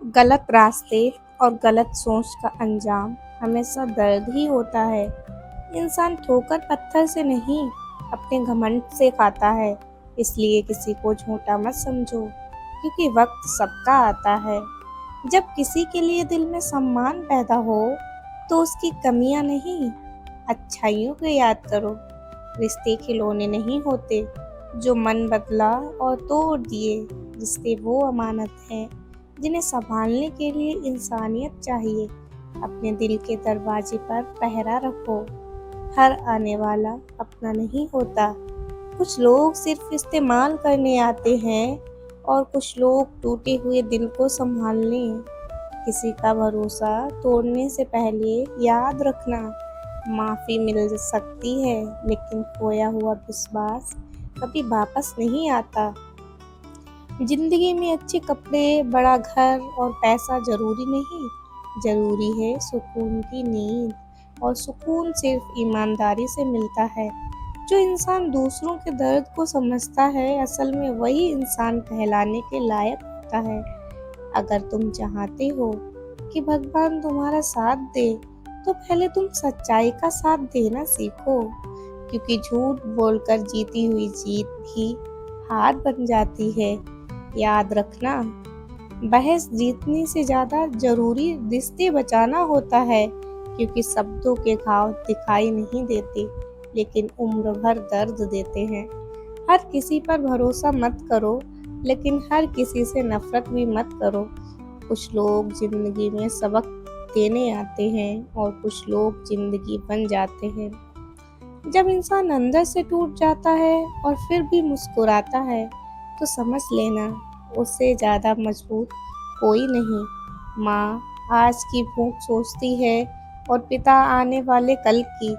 गलत रास्ते और गलत सोच का अंजाम हमेशा दर्द ही होता है। इंसान ठोकर पत्थर से नहीं, अपने घमंड से खाता है। इसलिए किसी को झूठा मत समझो, क्योंकि वक्त सबका आता है। जब किसी के लिए दिल में सम्मान पैदा हो, तो उसकी कमियां नहीं, अच्छाइयों को याद करो। रिश्ते खिलौने नहीं होते, जो मन बदला और तोड़ दिए। रिश्ते वो अमानत हैं जिन्हें संभालने के लिए इंसानियत चाहिए। अपने दिल के दरवाजे पर पहरा रखो, हर आने वाला अपना नहीं होता। कुछ लोग सिर्फ इस्तेमाल करने आते हैं और कुछ लोग टूटे हुए दिल को संभालने। किसी का भरोसा तोड़ने से पहले याद रखना, माफ़ी मिल सकती है, लेकिन खोया हुआ विश्वास कभी वापस नहीं आता। जिंदगी में अच्छे कपड़े, बड़ा घर और पैसा जरूरी नहीं, जरूरी है सुकून की नींद। और सुकून सिर्फ ईमानदारी से मिलता है। जो इंसान दूसरों के दर्द को समझता है, असल में वही इंसान कहलाने के लायक होता है। अगर तुम चाहते हो कि भगवान तुम्हारा साथ दे, तो पहले तुम सच्चाई का साथ देना सीखो, क्योंकि झूठ बोलकर जीती हुई जीत भी हार बन जाती है। याद रखना, बहस जीतने से ज्यादा जरूरी रिश्ते बचाना होता है, क्योंकि शब्दों के घाव दिखाई नहीं देते, लेकिन उम्र भर दर्द देते हैं। हर किसी पर भरोसा मत करो, लेकिन हर किसी से नफरत भी मत करो। कुछ लोग जिंदगी में सबक देने आते हैं और कुछ लोग जिंदगी बन जाते हैं। जब इंसान अंदर से टूट जाता है और फिर भी मुस्कुराता है, तो समझ लेना उससे ज़्यादा मजबूत कोई नहीं। माँ आज की भूख सोचती है और पिता आने वाले कल की।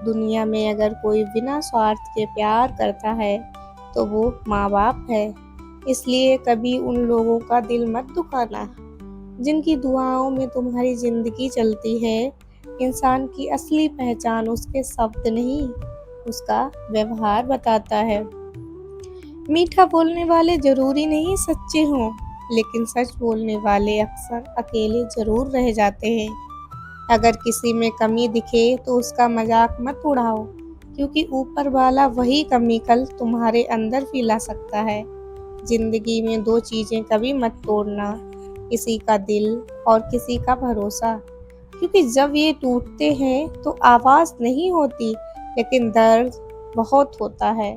दुनिया में अगर कोई बिना स्वार्थ के प्यार करता है, तो वो माँ बाप है। इसलिए कभी उन लोगों का दिल मत दुखाना, जिनकी दुआओं में तुम्हारी जिंदगी चलती है। इंसान की असली पहचान उसके शब्द नहीं, उसका व्यवहार बताता है। मीठा बोलने वाले जरूरी नहीं सच्चे हों, लेकिन सच बोलने वाले अक्सर अकेले जरूर रह जाते हैं। अगर किसी में कमी दिखे तो उसका मजाक मत उड़ाओ, क्योंकि ऊपर वाला वही कमी कल तुम्हारे अंदर भी ला सकता है। जिंदगी में दो चीजें कभी मत तोड़ना, किसी का दिल और किसी का भरोसा, क्योंकि जब ये टूटते हैं तो आवाज नहीं होती, लेकिन दर्द बहुत होता है।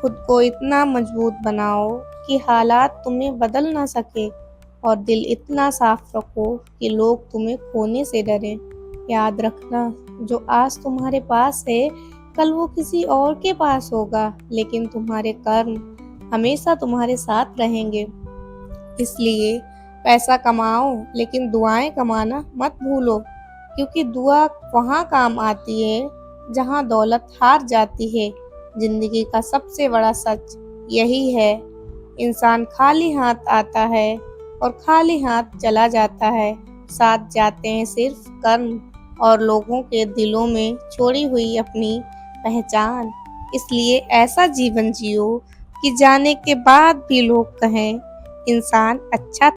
खुद को इतना मजबूत बनाओ कि हालात तुम्हें बदल ना सके, और दिल इतना साफ रखो कि लोग तुम्हें खोने से डरें। याद रखना, जो आज तुम्हारे पास है, कल वो किसी और के पास होगा, लेकिन तुम्हारे कर्म हमेशा तुम्हारे साथ रहेंगे। इसलिए पैसा कमाओ, लेकिन दुआएं कमाना मत भूलो, क्योंकि दुआ वहाँ काम आती है जहाँ दौलत हार जाती है। जिंदगी का सबसे बड़ा सच यही है, इंसान खाली हाथ आता है और खाली हाथ चला जाता है। साथ जाते हैं सिर्फ कर्म और लोगों के दिलों में छोड़ी हुई अपनी पहचान। इसलिए ऐसा जीवन जियो कि जाने के बाद भी लोग कहें, इंसान अच्छा